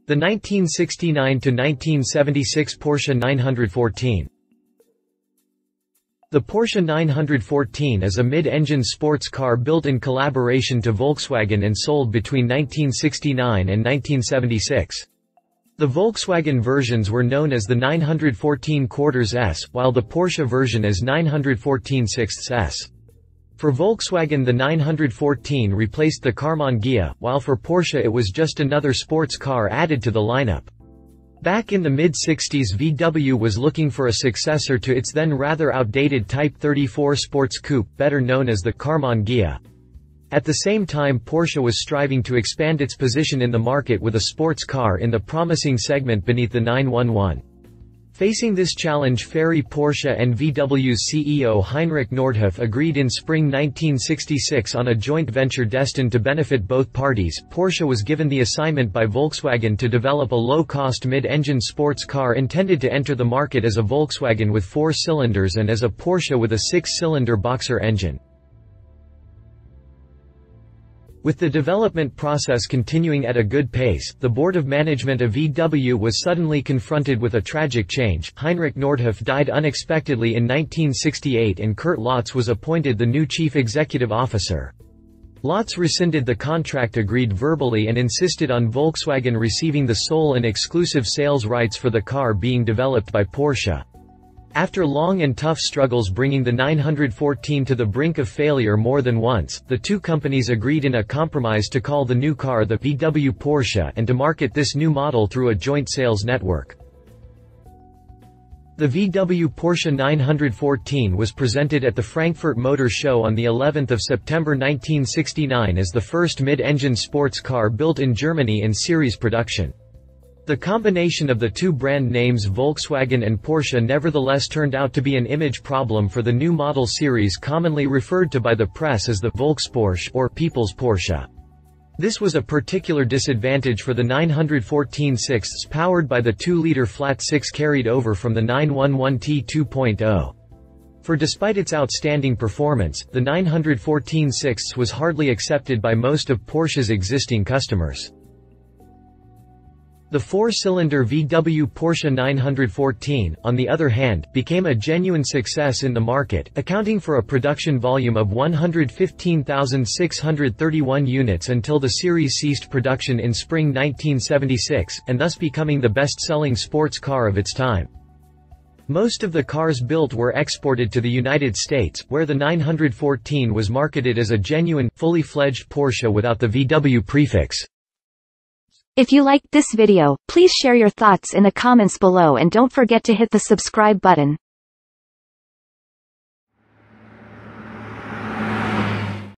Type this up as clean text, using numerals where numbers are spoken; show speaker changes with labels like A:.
A: The 1969–1976 Porsche 914. The Porsche 914 is a mid-engine sports car built in collaboration to Volkswagen and sold between 1969 and 1976. The Volkswagen versions were known as the 914 S, while the Porsche version as 914 6s. For Volkswagen, the 914 replaced the Karmann Ghia, while for Porsche it was just another sports car added to the lineup. Back in the mid-60s, VW was looking for a successor to its then rather outdated Type 34 sports coupe, better known as the Karmann Ghia. At the same time, Porsche was striving to expand its position in the market with a sports car in the promising segment beneath the 911. Facing this challenge, Ferry, Porsche and VW's CEO Heinrich Nordhoff agreed in spring 1966 on a joint venture destined to benefit both parties. Porsche was given the assignment by Volkswagen to develop a low-cost mid-engine sports car intended to enter the market as a Volkswagen with 4 cylinders and as a Porsche with a 6-cylinder boxer engine. With the development process continuing at a good pace, the board of management of VW was suddenly confronted with a tragic change. Heinrich Nordhoff died unexpectedly in 1968 and Kurt Lotz was appointed the new chief executive officer. Lotz rescinded the contract agreed verbally and insisted on Volkswagen receiving the sole and exclusive sales rights for the car being developed by Porsche. After long and tough struggles bringing the 914 to the brink of failure more than once, the two companies agreed in a compromise to call the new car the VW Porsche and to market this new model through a joint sales network. The VW Porsche 914 was presented at the Frankfurt Motor Show on the 11th of September 1969 as the first mid-engine sports car built in Germany in series production. The combination of the two brand names Volkswagen and Porsche nevertheless turned out to be an image problem for the new model series commonly referred to by the press as the Volksporsche or People's Porsche. This was a particular disadvantage for the 914 6s powered by the 2-liter flat-6 carried over from the 911T 2.0. For despite its outstanding performance, the 914 6s was hardly accepted by most of Porsche's existing customers. The 4-cylinder VW Porsche 914, on the other hand, became a genuine success in the market, accounting for a production volume of 115,631 units until the series ceased production in spring 1976, and thus becoming the best-selling sports car of its time. Most of the cars built were exported to the United States, where the 914 was marketed as a genuine, fully fledged Porsche without the VW prefix.
B: If you liked this video, please share your thoughts in the comments below and don't forget to hit the subscribe button.